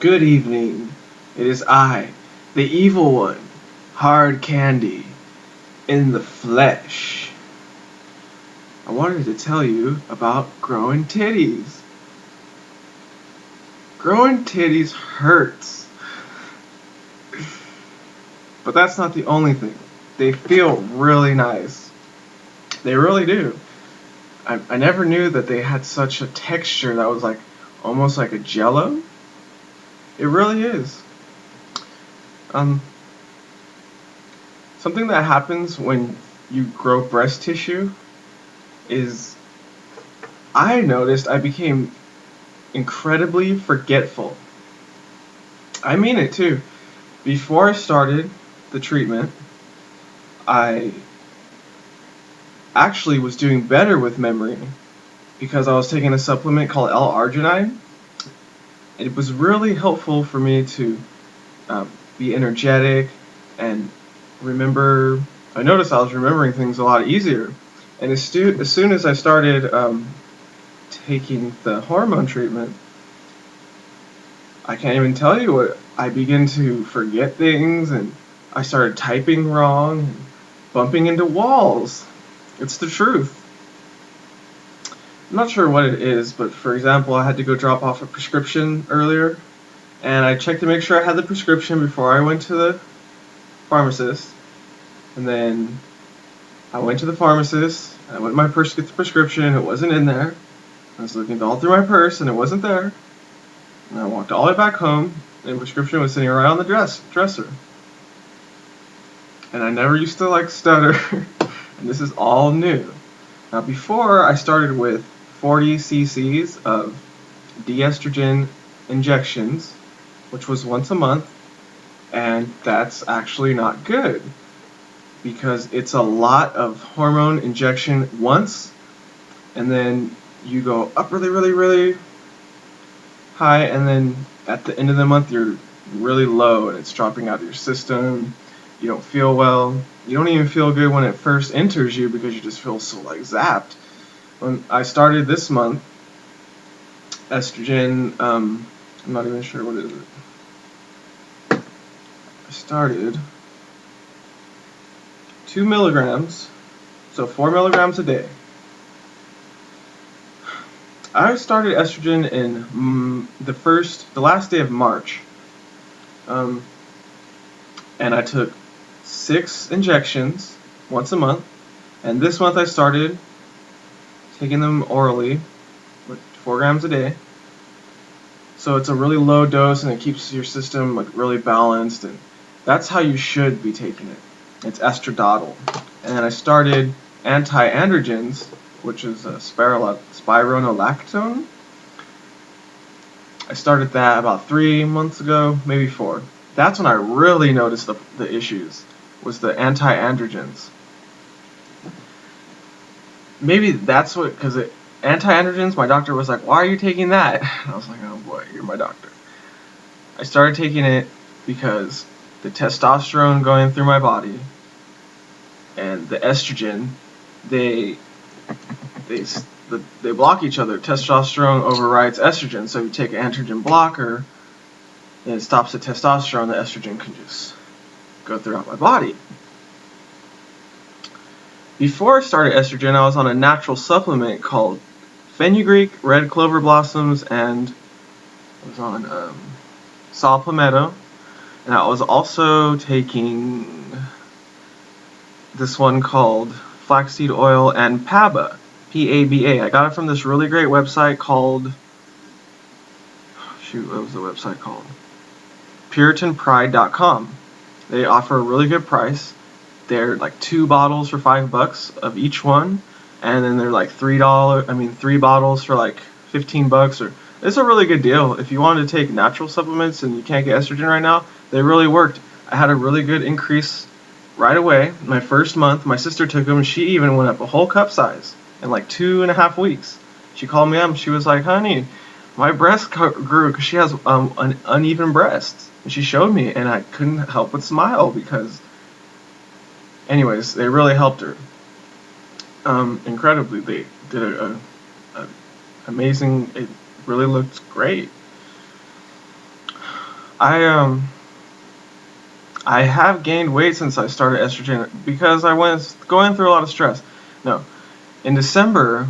Good evening. It is I, the evil one, hard candy, in the flesh. I wanted to tell you about growing titties. Growing titties hurts. But that's not the only thing. They feel really nice. They really do. I never knew that they had such a texture that was like almost like a jello. It really is. Um, Something that happens when you grow breast tissue is I noticed I became incredibly forgetful. I mean it too. Before I started the treatment, I actually was doing better with memory because I was taking a supplement called L-arginine. It was really helpful for me to be energetic and remember. I noticed I was remembering things a lot easier. And as soon as I started taking the hormone treatment, I can't even tell you what I began to forget things, and I started typing wrong, and bumping into walls. It's the truth. I'm not sure what it is, but for example, I had to go drop off a prescription earlier, and I checked to make sure I had the prescription before I went to the pharmacist. And then I went to the pharmacist, I went to my purse to get the prescription, it wasn't in there. I was looking all through my purse, and it wasn't there. And I walked all the way back home, and the prescription was sitting right on the dresser. And I never used to like stutter, and this is all new. Now before I started with 40 cc's of de-estrogen injections, which was once a month, and that's actually not good because it's a lot of hormone injection once, and then you go up really, really, really high, and then at the end of the month you're really low and it's dropping out of your system. You don't feel well. You don't even feel good when it first enters you because you just feel so like zapped. When I started this month, estrogen, I'm not even sure what is it. I started 2 milligrams, so 4 milligrams a day. I started estrogen in the last day of March, and I took 6 injections once a month, and this month I started taking them orally with 4 grams a day. So it's a really low dose, and it keeps your system like really balanced, and that's how you should be taking it. It's estradiol. And then I started anti-androgens, which is spironolactone. I started that about 3 months ago, maybe 4. That's when I really noticed the issues, was the anti-androgens. Maybe that's what, because anti-androgens, my doctor was like, why are you taking that? I was like, oh boy, you're my doctor. I started taking it because the testosterone going through my body and the estrogen, they block each other. Testosterone overrides estrogen, so if you take an androgen blocker, and it stops the testosterone, the estrogen can just go throughout my body. Before I started estrogen, I was on a natural supplement called fenugreek, red clover blossoms, and I was on saw palmetto, and I was also taking this one called flaxseed oil and PABA, P-A-B-A. I got it from this really great website called, what was the website called? PuritanPride.com. They offer a really good price. They're like 2 bottles for $5 of each one, and then they're like $3. 3 bottles for like $15. Or it's a really good deal if you wanted to take natural supplements and you can't get estrogen right now. They really worked. I had a really good increase right away. My first month, my sister took them, and she even went up a whole cup size in like 2.5 weeks. She called me up and she was like, honey, my breast grew because she has an uneven breast. And she showed me, and I couldn't help but smile because, anyways, they really helped her. Incredibly, they did a amazing. It really looked great. I have gained weight since I started estrogen because I was going through a lot of stress. No, in December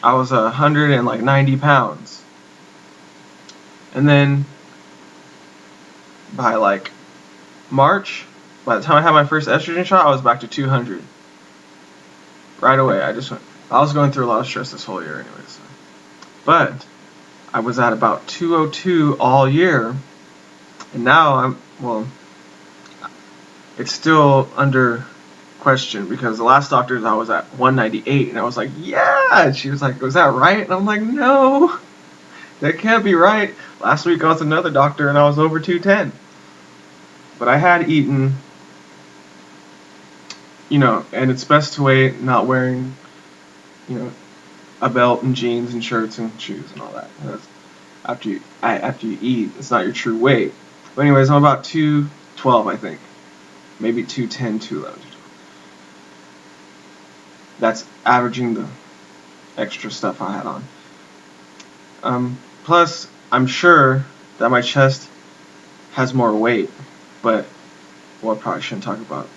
I was 190 pounds, and then by like March, by the time I had my first estrogen shot, I was back to 200. Right away, I was going through a lot of stress this whole year anyways. But I was at about 202 all year, and now it's still under question because the last doctor's I was at 198, and I was like, yeah, and she was like, was that right? And I'm like, no, that can't be right. Last week I was another doctor and I was over 210. But I had eaten, and it's best to wait, not wearing, a belt and jeans and shirts and shoes and all that. That's after you eat, it's not your true weight. But anyways, I'm about 212, I think. Maybe 210, 211. That's averaging the extra stuff I had on. Plus, I'm sure that my chest has more weight, but I probably shouldn't talk about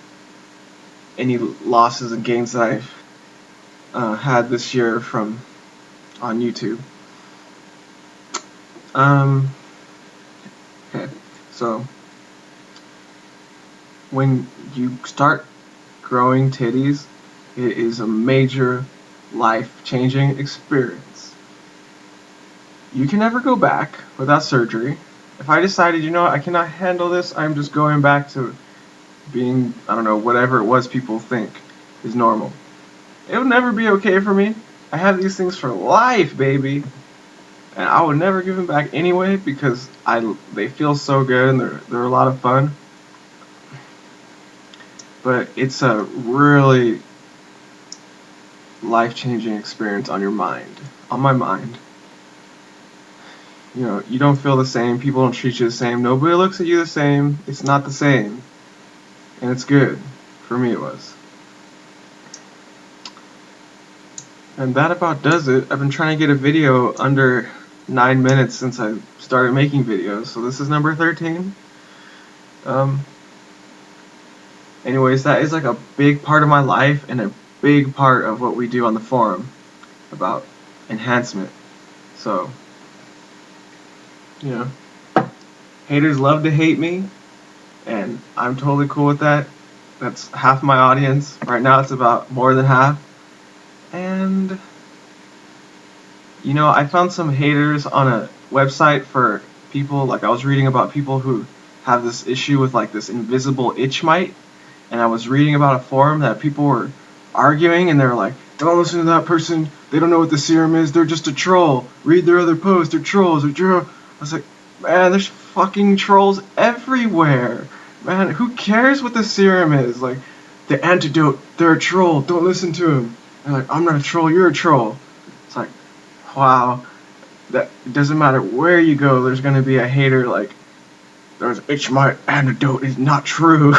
any losses and gains that I've had this year on YouTube. Okay, so when you start growing titties, it is a major life-changing experience. You can never go back without surgery. If I decided, I cannot handle this, I'm just going back to being, I don't know, whatever it was people think is normal. It would never be okay for me. I have these things for life, baby. And I would never give them back anyway because they feel so good and they're a lot of fun. But it's a really life-changing experience on your mind, on my mind. You don't feel the same, people don't treat you the same, nobody looks at you the same, it's not the same. And it's good. For me it was. And that about does it. I've been trying to get a video under 9 minutes since I started making videos, so this is number 13. Anyways, that is like a big part of my life and a big part of what we do on the forum about enhancement. So, haters love to hate me, and I'm totally cool with that. That's half my audience. Right now it's about more than half. And, I found some haters on a website for people, like I was reading about people who have this issue with like this invisible itch mite. And I was reading about a forum that people were arguing, and they were like, don't listen to that person, they don't know what the serum is, they're just a troll, read their other posts, they're trolls, I was like, man, there's fucking trolls everywhere, man, who cares what the serum is, like, the antidote, they're a troll, don't listen to him, they're like, I'm not a troll, you're a troll, it's like, wow, that it doesn't matter where you go, there's gonna be a hater like, there's itch mite antidote is not true.